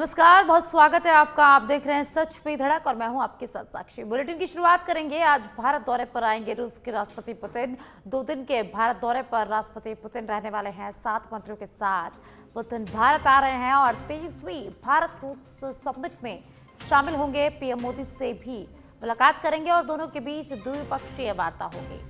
नमस्कार, बहुत स्वागत है आपका। आप देख रहे हैं सच पे धड़क और मैं हूं आपके साथ साक्षी। बुलेटिन की शुरुआत करेंगे। आज भारत दौरे पर आएंगे रूस के राष्ट्रपति पुतिन। 2 दिन के भारत दौरे पर राष्ट्रपति पुतिन रहने वाले हैं 7 मंत्रियों के साथ। पुतिन भारत आ रहे हैं और 23वीं भारत रूस समिट में शामिल होंगे। पीएम मोदी से भी मुलाकात करेंगे और दोनों के बीच द्विपक्षीय वार्ता होगी।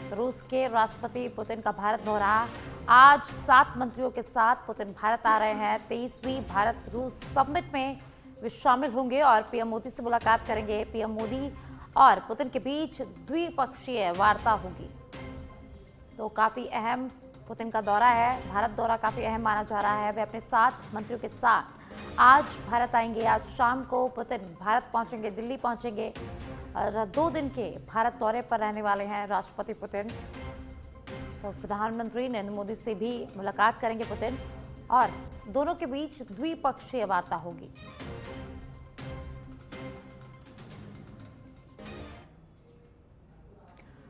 रूस के राष्ट्रपति पुतिन का भारत दौरा। आज 7 मंत्रियों के साथ पुतिन भारत आ रहे हैं। 23वीं भारत रूस समिट में वे शामिल होंगे और पीएम मोदी से मुलाकात करेंगे। पीएम मोदी और पुतिन के बीच द्विपक्षीय वार्ता होगी। तो काफी अहम पुतिन का दौरा है। भारत दौरा काफी अहम माना जा रहा है। वे अपने 7 मंत्रियों के साथ आज भारत आएंगे। आज शाम को पुतिन भारत पहुंचेंगे, दिल्ली पहुंचेंगे और 2 दिन के भारत दौरे पर रहने वाले हैं राष्ट्रपति पुतिन। तो प्रधानमंत्री नरेंद्र मोदी से भी मुलाकात करेंगे पुतिन और दोनों के बीच द्विपक्षीय वार्ता होगी।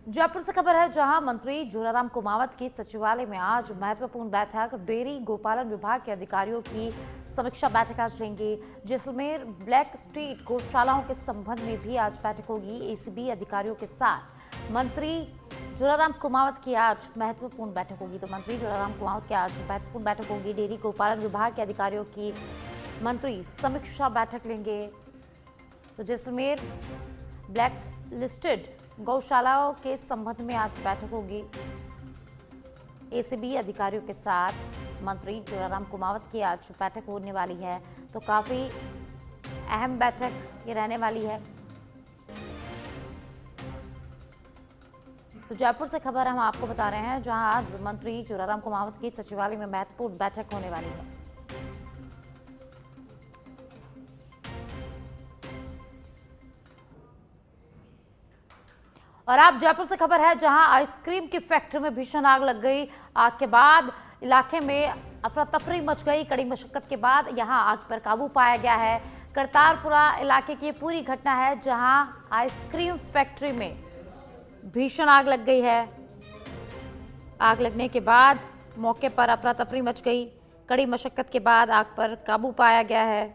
जयपुर से खबर है, जहां मंत्री झूलाराम कुमावत की सचिवालय में आज महत्वपूर्ण बैठक। डेयरी गोपालन विभाग के अधिकारियों की समीक्षा बैठक आज लेंगे। जैसलमेर ब्लैक स्ट्रीट गौशालाओं के संबंध में भी आज बैठक होगी। एसीबी अधिकारियों के साथ मंत्री झूलाराम कुमावत की आज महत्वपूर्ण बैठक होगी। तो मंत्री झूलाराम कुमावत की आज महत्वपूर्ण बैठक होगी। डेयरी गोपालन विभाग के अधिकारियों की मंत्री समीक्षा बैठक लेंगे। तो जैसलमेर ब्लैक लिस्टेड गौशालाओं के संबंध में आज बैठक होगी। एसीबी अधिकारियों के साथ मंत्री झूलाराम कुमावत की आज बैठक होने वाली है। तो काफी अहम बैठक ये रहने वाली है। तो जयपुर से खबर हम आपको बता रहे हैं, जहां आज मंत्री झूलाराम कुमावत की सचिवालय में महत्वपूर्ण बैठक होने वाली है। और आप जयपुर से खबर है, जहां आइसक्रीम की फैक्ट्री में भीषण आग लग गई। आग के बाद इलाके में अफरा तफरी मच गई। कड़ी मशक्कत के बाद यहां आग पर काबू पाया गया है। करतारपुरा इलाके की पूरी घटना है, जहां आइसक्रीम फैक्ट्री में भीषण आग लग गई है। आग लगने के बाद मौके पर अफरा तफरी मच गई। कड़ी मशक्कत के बाद आग पर काबू पाया गया है।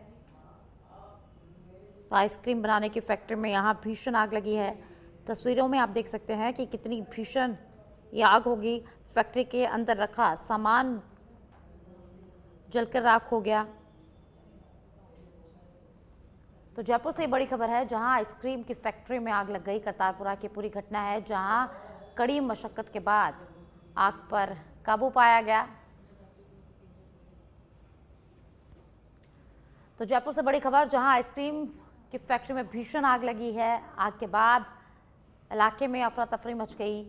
तो आइसक्रीम बनाने की फैक्ट्री में यहां भीषण आग लगी है। तस्वीरों में आप देख सकते हैं कि कितनी भीषण ये आग होगी। फैक्ट्री के अंदर रखा सामान जलकर राख हो गया। तो जयपुर से बड़ी खबर है, जहां आइसक्रीम की फैक्ट्री में आग लग गई। करतारपुरा की पूरी घटना है, जहां कड़ी मशक्कत के बाद आग पर काबू पाया गया। तो जयपुर से बड़ी खबर, जहां आइसक्रीम की फैक्ट्री में भीषण आग लगी है। आग के बाद इलाके में अफरा तफरी मच गई।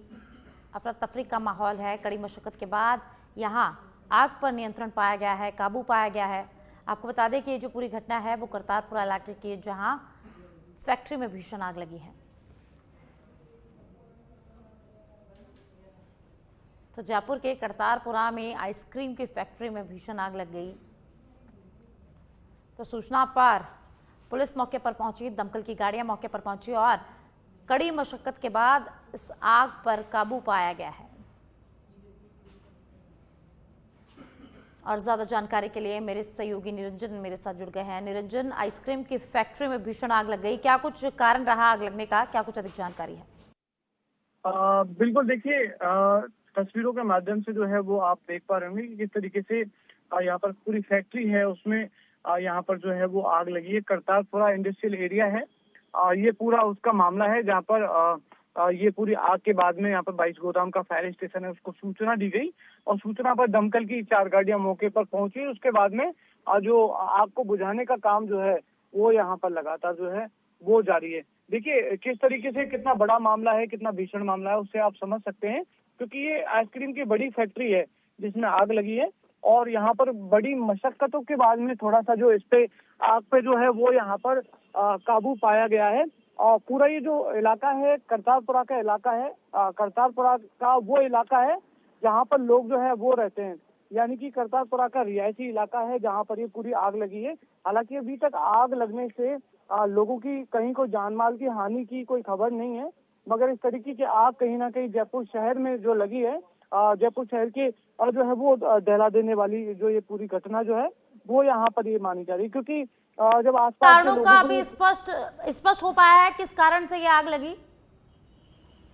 अफरा तफरी का माहौल है। कड़ी मशक्कत के बाद यहां आग पर नियंत्रण पाया गया है, काबू पाया गया है। आपको बता दें कि ये जो पूरी घटना है वो करतारपुरा इलाके की, जहां फैक्ट्री में भीषण आग लगी है। तो जयपुर के करतारपुरा में आइसक्रीम की फैक्ट्री में भीषण आग लग गई। तो सूचना पर पुलिस मौके पर पहुंची, दमकल की गाड़ियां मौके पर पहुंची और कड़ी मशक्कत के बाद इस आग पर काबू पाया गया है। और ज्यादा जानकारी के लिए मेरे सहयोगी निरंजन मेरे साथ जुड़ गए हैं। निरंजन, आइसक्रीम की फैक्ट्री में भीषण आग लग गई, क्या कुछ कारण रहा आग लगने का, क्या कुछ अधिक जानकारी है? बिल्कुल, देखिए, तस्वीरों के माध्यम से जो है वो आप देख पा रहे होंगे कि किस तरीके से यहाँ पर पूरी फैक्ट्री है, उसमें यहाँ पर जो है वो आग लगी है। करतारपुरा इंडस्ट्रियल एरिया है। ये पूरा उसका मामला है, जहाँ पर ये पूरी आग के बाद में यहाँ पर 22 गोदाम का फायर स्टेशन है, उसको सूचना दी गई और सूचना पर दमकल की 4 गाड़ियां मौके पर पहुंची। उसके बाद में जो आग को बुझाने का काम जो है वो यहाँ पर लगातार जो है वो जारी है। देखिए किस तरीके से, कितना बड़ा मामला है, कितना भीषण मामला है, उससे आप समझ सकते हैं, क्योंकि ये आइसक्रीम की बड़ी फैक्ट्री है जिसमें आग लगी है और यहाँ पर बड़ी मशक्कतों के बाद में थोड़ा सा जो इस पे आग पे जो है वो यहाँ पर काबू पाया गया है। और पूरा ये जो इलाका है करतारपुरा का इलाका है, करतारपुरा का वो इलाका है जहाँ पर लोग जो है वो रहते हैं, यानी कि करतारपुरा का रिहायशी इलाका है जहाँ पर ये पूरी आग लगी है। हालांकि अभी तक आग लगने से लोगों की कहीं कोई जान माल की हानि की कोई खबर नहीं है, मगर इस तरीके की आग कहीं ना कहीं जयपुर शहर में जो लगी है, जयपुर शहर के और जो है वो दहला देने वाली जो ये पूरी घटना जो है वो यहाँ पर ये मानी जा रही है, क्योंकि जब आसपास के कारणों लोगों का को अभी स्पष्ट हो पाया है किस कारण से ये आग लगी?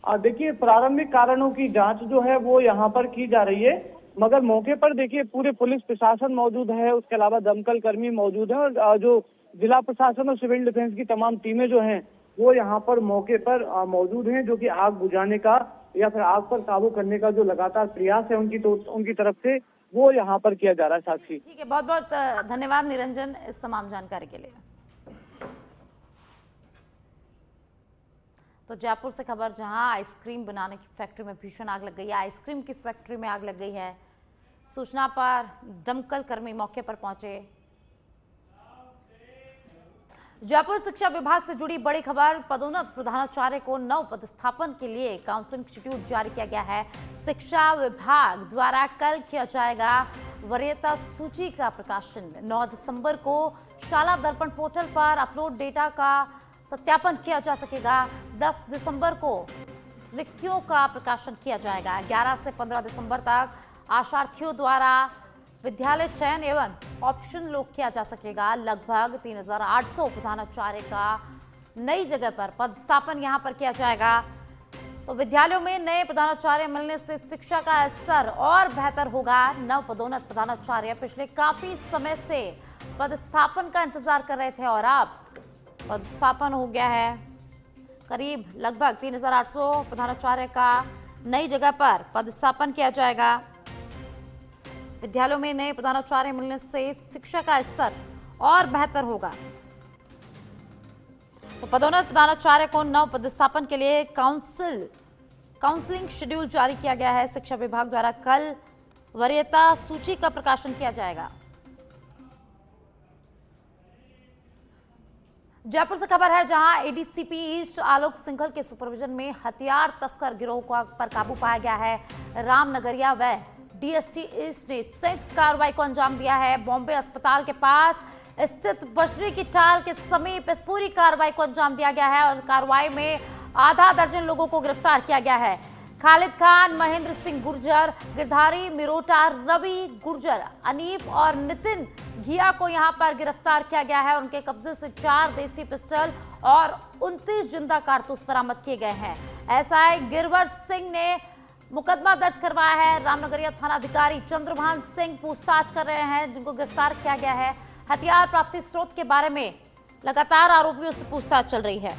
देखिए, प्रारंभिक कारणों की जांच जो है वो यहाँ पर की जा रही है, मगर मौके पर देखिए पूरे पुलिस प्रशासन मौजूद है, उसके अलावा दमकल कर्मी मौजूद हैं, और जो जिला प्रशासन और सिविल डिफेंस की तमाम टीमें जो हैं वो यहाँ पर मौके पर मौजूद हैं, जो कि आग बुझाने का या फिर आग पर काबू करने का जो लगातार प्रयास है उनकी तरफ से वो यहाँ पर किया जा रहा है। साक्षी, ठीक है, बहुत बहुत धन्यवाद निरंजन इस तमाम जानकारी के लिए। तो जयपुर से खबर, जहां आइसक्रीम बनाने की फैक्ट्री में भीषण आग लग गई है। आइसक्रीम की फैक्ट्री में आग लग गई है। सूचना पर दमकल कर्मी मौके पर पहुंचे। जयपुर शिक्षा विभाग से जुड़ी बड़ी खबर, पदोन्नत प्रधानाचार्य को नव पदस्थापन के लिए काउंसलिंग शेड्यूल जारी किया गया है। शिक्षा विभाग द्वारा कल किया जाएगा वरीयता सूची का प्रकाशन। 9 दिसंबर को शाला दर्पण पोर्टल पर अपलोड डेटा का सत्यापन किया जा सकेगा। 10 दिसंबर को रिक्तियों का प्रकाशन किया जाएगा। 11 से 15 दिसंबर तक आशार्थियों द्वारा विद्यालय चयन एवं ऑप्शन लोक किया जा सकेगा। लगभग 3800 प्रधानाचार्य का नई जगह पर पदस्थापन यहां पर किया जाएगा। तो विद्यालयों में नए प्रधानाचार्य मिलने से शिक्षा का स्तर और बेहतर होगा। नव पदोन्नत प्रधानाचार्य पिछले काफी समय से पदस्थापन का इंतजार कर रहे थे और अब पदस्थापन हो गया है। करीब लगभग 3800 प्रधानाचार्य का नई जगह पर पदस्थापन किया जाएगा। विद्यालयों में नए प्रधानाचार्य मिलने से शिक्षा का स्तर और बेहतर होगा। तो पदोन्नत प्रधानाचार्य को नव पदस्थापन के लिए काउंसलिंग शेड्यूल जारी किया गया है। शिक्षा विभाग द्वारा कल वरीयता सूची का प्रकाशन किया जाएगा। जयपुर से खबर है, जहां एडीसीपी ईस्ट आलोक सिंघल के सुपरविजन में हथियार तस्कर गिरोह पर काबू पाया गया है। रामनगरिया व डीएसटी ईस्ट ने संयुक्त कार्रवाई को अंजाम दिया है। बॉम्बे अस्पताल के पास स्थित बजरी की टाल के समीप इस पूरी कार्रवाई को अंजाम दिया गया है और कार्रवाई में आधा दर्जन लोगों को गिरफ्तार किया गया है। खालिद खान, महेंद्र सिंह गुर्जर, गिरधारी मिरोटा, रवि गुर्जर, अनीफ और नितिन घिया को यहां पर गिरफ्तार किया गया है। उनके कब्जे से 4 देसी पिस्टल और 29 जिंदा कारतूस बरामद किए गए हैं। एसआई गिरवर सिंह ने मुकदमा दर्ज करवाया है। रामनगरिया थानाधिकारी चंद्रभान सिंह पूछताछ कर रहे हैं, जिनको गिरफ्तार किया गया है। हथियार प्राप्ति स्रोत के बारे में लगातार आरोपियों से पूछताछ चल रही है।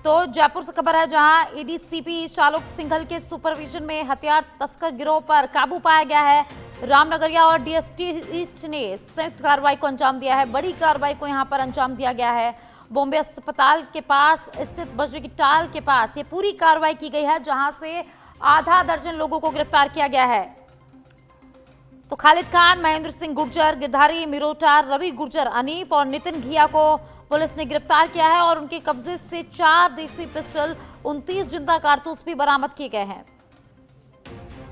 तो जयपुर से खबर है, जहां एडीसीपी आलोक सिंघल के सुपरविजन में हथियार तस्कर गिरोह पर काबू पाया गया है। रामनगरिया और डीएसटी ईस्ट ने संयुक्त कार्रवाई को अंजाम दिया है। बड़ी कार्रवाई को यहां पर अंजाम दिया गया है। बॉम्बे अस्पताल के पास स्थित बजरी की टाल के पास ये पूरी कार्रवाई की गई है, जहां से आधा दर्जन लोगों को गिरफ्तार किया गया है। तो खालिद खान, महेंद्र सिंह गुर्जर, गिरधारी मिरोटा, रवि गुर्जर, अनीफ और नितिन घिया को पुलिस ने गिरफ्तार किया है और उनके कब्जे से 4 देसी पिस्टल, 29 जिंदा कारतूस भी बरामद किए गए हैं।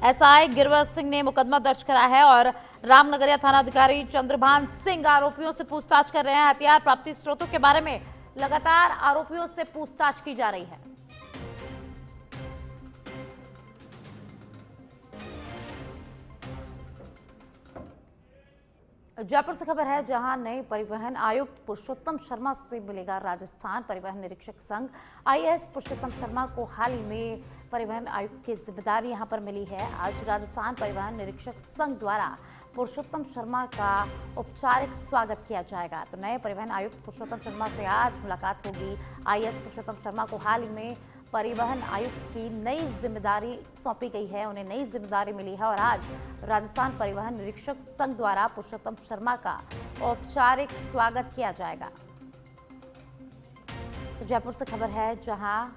एसआई गिरवर सिंह ने मुकदमा दर्ज कराया है और रामनगरिया थानाधिकारी चंद्रभान सिंह आरोपियों से पूछताछ कर रहे हैं। हथियार प्राप्ति स्रोतों के बारे में लगातार आरोपियों से पूछताछ की जा रही है। जयपुर से खबर है, जहां नए परिवहन आयुक्त पुरुषोत्तम शर्मा से मिलेगा राजस्थान परिवहन निरीक्षक संघ। आईएएस पुरुषोत्तम शर्मा को हाल ही में परिवहन आयुक्त की जिम्मेदारी यहां पर मिली है। आज राजस्थान परिवहन निरीक्षक संघ द्वारा पुरुषोत्तम शर्मा का औपचारिक स्वागत किया जाएगा। तो नए परिवहन आयुक्त पुरुषोत्तम शर्मा से आज मुलाकात होगी। आईएएस पुरुषोत्तम शर्मा को हाल ही में परिवहन आयुक्त की नई जिम्मेदारी सौंपी गई है, उन्हें नई जिम्मेदारी मिली है और आज राजस्थान परिवहन निरीक्षक संघ द्वारा पुरुषोत्तम शर्मा का औपचारिक स्वागत किया जाएगा। तो जयपुर से खबर है, जहां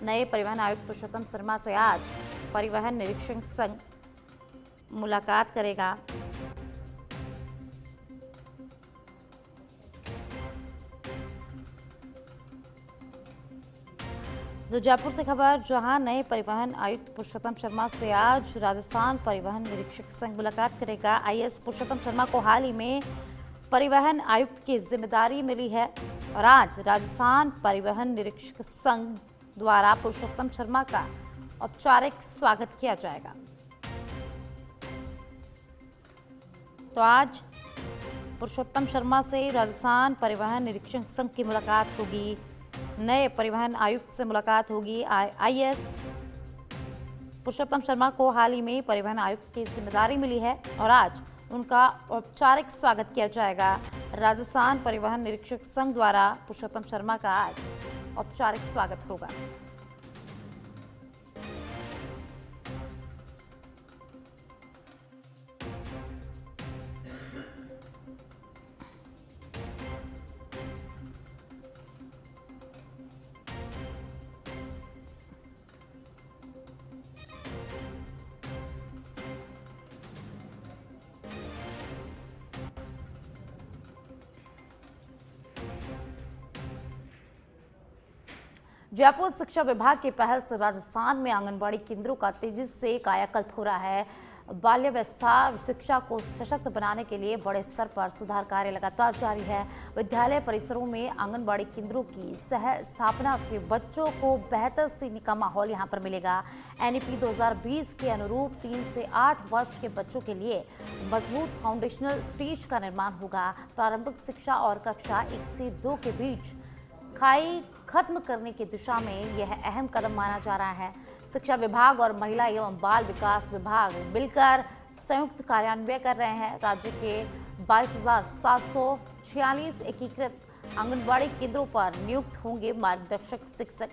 नए परिवहन आयुक्त पुरुषोत्तम शर्मा से आज परिवहन निरीक्षक संघ मुलाकात करेगा। तो जयपुर से खबर, जहां नए परिवहन आयुक्त पुरुषोत्तम शर्मा से आज राजस्थान परिवहन निरीक्षक संघ मुलाकात करेगा। आईएएस पुरुषोत्तम शर्मा को हाल ही में परिवहन आयुक्त की जिम्मेदारी मिली है और आज राजस्थान परिवहन निरीक्षक संघ द्वारा पुरुषोत्तम शर्मा का औपचारिक स्वागत किया जाएगा। तो आज पुरुषोत्तम शर्मा से राजस्थान परिवहन निरीक्षक संघ की मुलाकात होगी, नए परिवहन आयुक्त से मुलाकात होगी। आईएएस पुरुषोत्तम शर्मा को हाल ही में परिवहन आयुक्त की जिम्मेदारी मिली है और आज उनका औपचारिक स्वागत किया जाएगा। राजस्थान परिवहन निरीक्षक संघ द्वारा पुरुषोत्तम शर्मा का आज औपचारिक स्वागत होगा। जयपुर शिक्षा विभाग की पहल से राजस्थान में आंगनबाड़ी केंद्रों का तेजी से कायाकल्प हो रहा है। बाल्यावस्था शिक्षा को सशक्त बनाने के लिए बड़े स्तर पर सुधार कार्य लगातार जारी है। विद्यालय परिसरों में आंगनबाड़ी केंद्रों की सह स्थापना से बच्चों को बेहतर सीखने का माहौल यहां पर मिलेगा। एनईपी 2020 के अनुरूप 3 से 8 वर्ष के बच्चों के लिए मजबूत फाउंडेशनल स्टेज का निर्माण होगा। प्रारंभिक शिक्षा और कक्षा 1 से 2 के बीच खाई खत्म करने की दिशा में यह अहम कदम माना जा रहा है। शिक्षा विभाग और महिला एवं बाल विकास विभाग मिलकर संयुक्त कार्यान्वयन कर रहे हैं। राज्य के 22,746 एकीकृत आंगनबाड़ी केंद्रों पर नियुक्त होंगे मार्गदर्शक शिक्षक।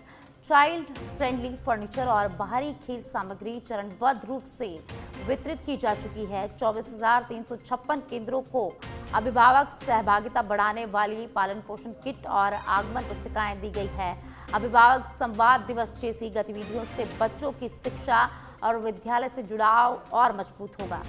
चाइल्ड फ्रेंडली फर्नीचर और बाहरी खेल सामग्री चरणबद्ध रूप से वितरित की जा चुकी है। 24,356 केंद्रों को अभिभावक सहभागिता बढ़ाने वाली पालन पोषण किट और आगमन पुस्तिकाएं दी गई है। अभिभावक संवाद दिवस जैसी गतिविधियों से बच्चों की शिक्षा और विद्यालय से जुड़ाव और मजबूत होगा।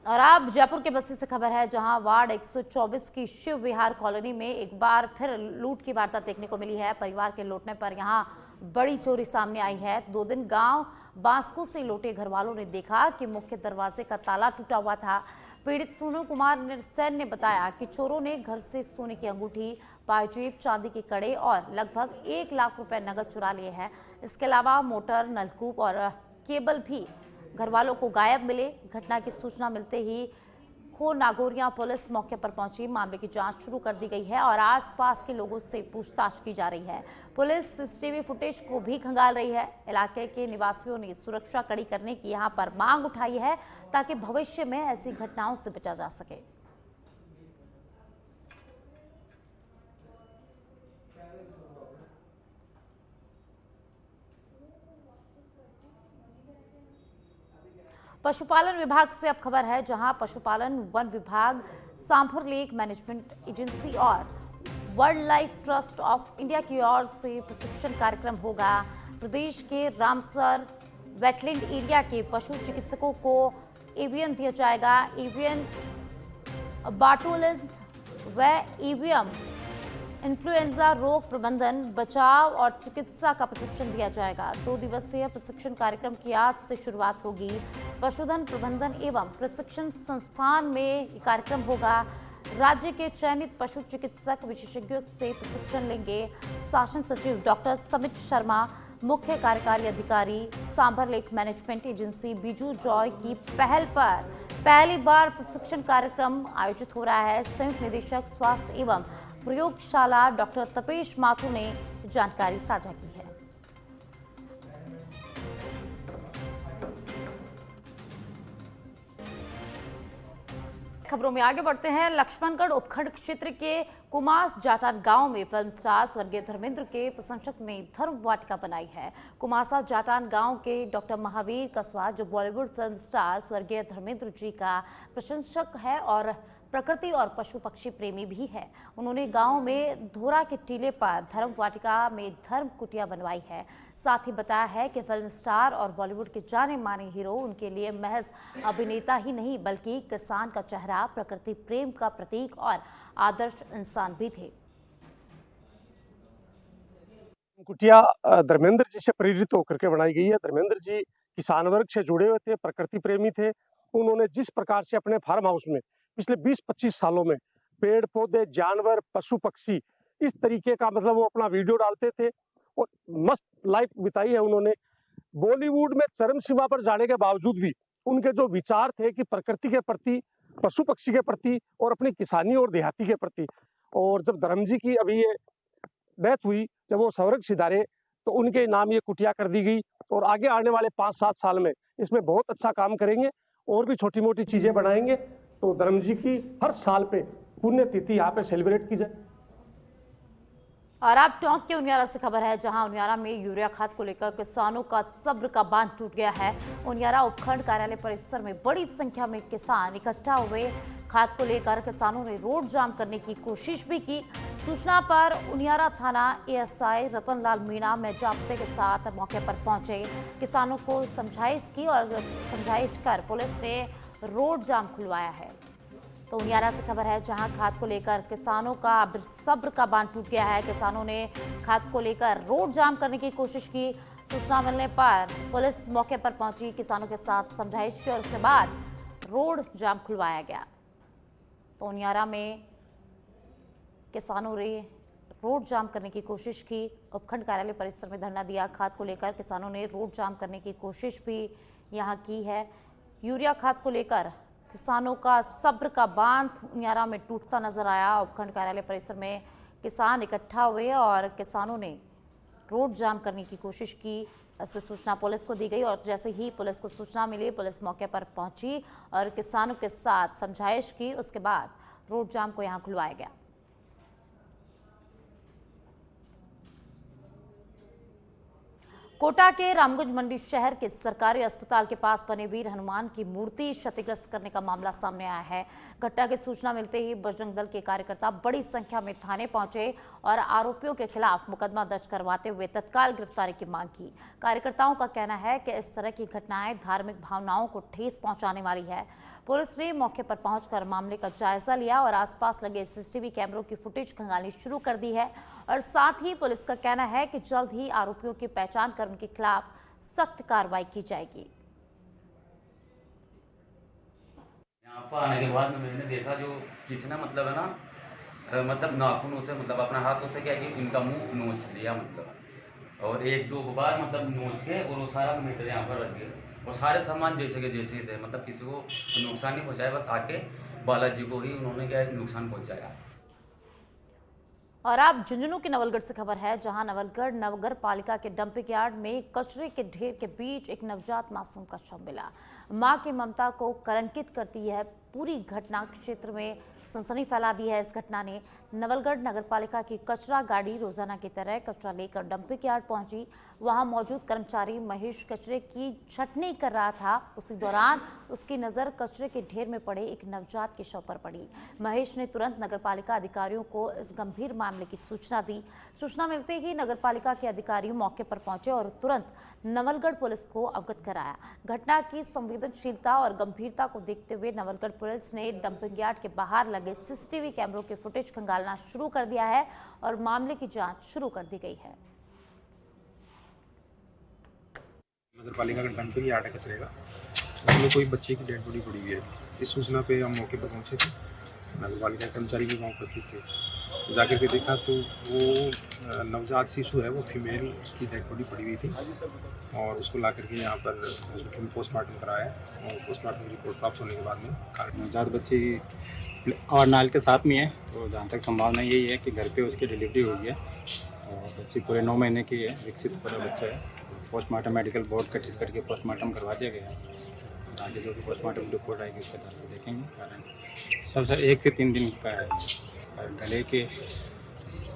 और अब जयपुर के बस्ती से खबर है, जहां वार्ड 124 की शिव विहार कॉलोनी में एक बार फिर लूट की वारदात देखने को मिली है। परिवार के लौटने पर यहां बड़ी चोरी सामने आई है। 2 दिन गांव बांसको से लौटे घर वालों ने देखा कि मुख्य दरवाजे का ताला टूटा हुआ था। पीड़ित सोनू कुमार सेन ने बताया कि चोरों ने घर से सोने की अंगूठी, पायजेब, चांदी के कड़े और लगभग 1 लाख रुपए नकद चुरा लिए हैं। इसके अलावा मोटर, नलकूप और केबल भी घर वालों को गायब मिले। घटना की सूचना मिलते ही खो नागौरिया पुलिस मौके पर पहुंची। मामले की जांच शुरू कर दी गई है और आसपास के लोगों से पूछताछ की जा रही है। पुलिस सीसीटीवी फुटेज को भी खंगाल रही है। इलाके के निवासियों ने सुरक्षा कड़ी करने की यहां पर मांग उठाई है ताकि भविष्य में ऐसी घटनाओं से बचा जा सके। पशुपालन विभाग से अब खबर है, जहां पशुपालन वन विभाग, सांभर लेक मैनेजमेंट एजेंसी और wild life trust of India की ओर से प्रशिक्षण कार्यक्रम होगा। प्रदेश के रामसर वेटलैंड एरिया के पशु चिकित्सकों को एवियन दिया जाएगा। एवियन बार्टोलिस व एवियन इन्फ्लुएंजा रोग प्रबंधन, बचाव और चिकित्सा का प्रशिक्षण दिया जाएगा। 2 दिवसीय प्रशिक्षण कार्यक्रम की आज से शुरुआत होगी। पशुधन प्रबंधन एवं प्रशिक्षण संस्थान में कार्यक्रम होगा। राज्य के चयनित पशु चिकित्सक विशेषज्ञों से प्रशिक्षण लेंगे। शासन सचिव डॉक्टर समित शर्मा, मुख्य कार्यकारी अधिकारी, sambar lake management agency Biju Joy की पहल पर पहली बार प्रशिक्षण कार्यक्रम आयोजित हो रहा है। संयुक्त निदेशक स्वास्थ्य एवं प्रयोगशाला डॉक्टर तपेश माथुर ने जानकारी साझा की है। खबरों में आगे बढ़ते हैं। लक्ष्मणगढ़ उपखंड क्षेत्र के कुमास जाटान गांव में फिल्म स्टार स्वर्गीय धर्मेंद्र के प्रशंसक ने धर्म वाटिका बनाई है। कुमासा जाटान गांव के डॉक्टर महावीर कसवा, जो बॉलीवुड फिल्म स्टार स्वर्गीय धर्मेंद्र जी का प्रशंसक है और प्रकृति और पशु पक्षी प्रेमी भी है, उन्होंने गांव में धोरा के टीले पर धर्म वाटिका में धर्म कुटिया बनवाई है। साथ ही बताया है कि फिल्म स्टार और बॉलीवुड के जाने माने हीरो उनके लिए महज अभिनेता ही नहीं बल्कि किसान का चेहरा, प्रकृति प्रेम का प्रतीक और आदर्श इंसान भी थे। कुटिया धर्मेंद्र जी से प्रेरित होकर के बनाई गई है। धर्मेंद्र जी किसान वर्ग से जुड़े हुए थे, प्रकृति प्रेमी थे। उन्होंने जिस प्रकार से अपने फार्म हाउस में पिछले 20-25 सालों में पेड़ पौधे, जानवर, पशु पक्षी, इस तरीके का मतलब वो अपना वीडियो डालते थे और मस्त लाइफ बिताई है उन्होंने। बॉलीवुड में चरम सीमा पर जाने के बावजूद भी उनके जो विचार थे कि प्रकृति के प्रति, पशु पक्षी के प्रति और अपनी किसानी और देहाती के प्रति, और जब धर्म जी की अभी ये डेथ हुई, जब वो स्वर्ग सिधारे, तो उनके नाम ये कुटिया कर दी गई और आगे आने वाले 5-7 साल में इसमें बहुत अच्छा काम करेंगे और भी छोटी मोटी चीजें बनाएंगे। तो धर्म जी की हर साल पे पुण्यतिथि यहाँ पे सेलिब्रेट की जाए। और अब टोंक के उनियारा से खबर है, जहां उनियारा में यूरिया खाद को लेकर किसानों का सब्र का बांध टूट गया है। उनियारा उपखंड कार्यालय परिसर में बड़ी संख्या में किसान इकट्ठा हुए। खाद को लेकर किसानों ने रोड जाम करने की कोशिश भी की। सूचना पर उनियारा थाना एएसआई रतनलाल मीणा में जाब्ते के साथ मौके पर पहुंचे। किसानों को समझाइश की और समझाइश कर पुलिस ने रोड जाम खुलवाया है। तो उनियारा से खबर है, जहां खाद को लेकर किसानों का अब सब्र का बांध टूट गया है। किसानों ने खाद को लेकर रोड जाम करने की कोशिश की। सूचना मिलने पर पुलिस मौके पर पहुंची, किसानों के साथ समझाइश की और उसके बाद रोड जाम खुलवाया गया। तो उनियारा में किसानों ने रोड जाम करने की कोशिश की, उपखंड कार्यालय परिसर में धरना दिया। खाद को लेकर किसानों ने रोड जाम करने की कोशिश भी यहां की है। यूरिया खाद को लेकर किसानों का सब्र का बांध उनियारा में टूटता नजर आया। उपखंड कार्यालय परिसर में किसान इकट्ठा हुए और किसानों ने रोड जाम करने की कोशिश की। इसकी सूचना पुलिस को दी गई और जैसे ही पुलिस को सूचना मिली, पुलिस मौके पर पहुंची और किसानों के साथ समझाइश की। उसके बाद रोड जाम को यहां खुलवाया गया। कोटा के रामगंज मंडी शहर के सरकारी अस्पताल के पास बने वीर हनुमान की मूर्ति क्षतिग्रस्त करने का मामला सामने आया है। घटना की सूचना मिलते ही बजरंग दल के कार्यकर्ता बड़ी संख्या में थाने पहुंचे और आरोपियों के खिलाफ मुकदमा दर्ज करवाते हुए तत्काल गिरफ्तारी की मांग की। कार्यकर्ताओं का कहना है कि इस तरह की घटनाएं धार्मिक भावनाओं को ठेस पहुंचाने वाली है। पुलिस ने मौके पर पहुंचकर मामले का जायजा लिया और आसपास लगे सीसीटीवी कैमरों की फुटेज खंगालनी शुरू कर दी है और साथ ही पुलिस का कहना है कि जल्द ही आरोपियों की पहचान कर उनके खिलाफ सख्त कार्रवाई की जाएगी। यहाँ पर आने के बाद में मैंने देखा जो किसी ने मतलब है ना मतलब नाखूनों से मतलब अपने हाथों से क्या कि इनका मुंह नोच लिया मतलब, और 1-2 बार मतलब नोच के और वो सारा मीटर यहाँ पर रख गए और सारे सामान जैसे के जैसे ही थे, मतलब किसी को नुकसान नहीं पहुँचाया, बस आके बालाजी को ही उन्होंने क्या नुकसान पहुँचाया। और अब झुंझुनू के नवलगढ़ से खबर है, जहां नवलगढ़ नगर पालिका के डंपिंग यार्ड में कचरे के ढेर के बीच एक नवजात मासूम का शव मिला। मां की ममता को कलंकित करती है पूरी घटना। क्षेत्र में सनसनी फैला दी है इस घटना ने। नवलगढ़ नगर पालिका की कचरा गाड़ी रोजाना की तरह कचरा लेकर डंपिंग यार्ड पहुंची। वहां मौजूद कर्मचारी महेश कचरे की छटनी कर रहा था। उसी दौरान उसकी नजर कचरे के ढेर में पड़े एक नवजात के शव पर पड़ी। महेश ने तुरंत नगरपालिका अधिकारियों को इस गंभीर मामले की सूचना दी। सूचना मिलते ही नगरपालिका के अधिकारी मौके पर पहुंचे और तुरंत नवलगढ़ पुलिस को अवगत कराया। घटना की संवेदनशीलता और गंभीरता को देखते हुए नवलगढ़ पुलिस ने डंपिंग यार्ड के बाहर लगे सीसीटीवी कैमरों के फुटेज खंगालना शुरू कर दिया है और मामले की जांच शुरू कर दी गई है। नगरपालिका का डंपिंग यार्ड है कचरे का, उसमें कोई बच्चे की डेड बॉडी पड़ी हुई है। इस सूचना पे हम मौके पर पहुंचे थे। नगरपालिका के कर्मचारी भी वहाँ उपस्थित थे। जाकर के देखा तो वो नवजात शिशु है, वो फीमेल, उसकी डेड बॉडी पड़ी हुई थी और उसको ला करके यहाँ पर हॉस्पिटल में पोस्टमार्टम कराया और पोस्टमार्टम की रिपोर्ट प्राप्त होने के बाद में नवजात बच्चे और नाल के साथ में है। तो जहाँ तक संभावना यही है कि घर पे उसकी डिलीवरी हुई है और बच्ची पूरे 9 महीने की है, विकसित पूरा बच्चा है। पोस्टमार्टम मेडिकल बोर्ड गठित करके पोस्टमार्टम करवा दिया गया है। आगे जो भी पोस्टमार्टम रिपोर्ट आएगी उसके आधार पर देखेंगे। कारण सबसे 1 से 3 दिन का है और गले के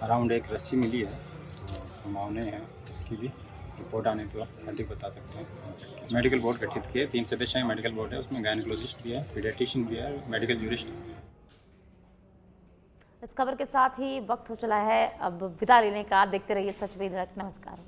अराउंड एक रस्सी मिली है, तो संभावना है उसकी भी रिपोर्ट आने के बाद अधिक बता सकते हैं। मेडिकल बोर्ड गठित किए, 3 सदस्य मेडिकल बोर्ड है, उसमें गायनेकोलॉजिस्ट भी है, पीडियाट्रिशियन भी है, मेडिकल ज्यूरिस्ट। इस खबर के साथ ही वक्त हो चला है अब विदा लेने का। देखते रहिए सच में धड़क। नमस्कार।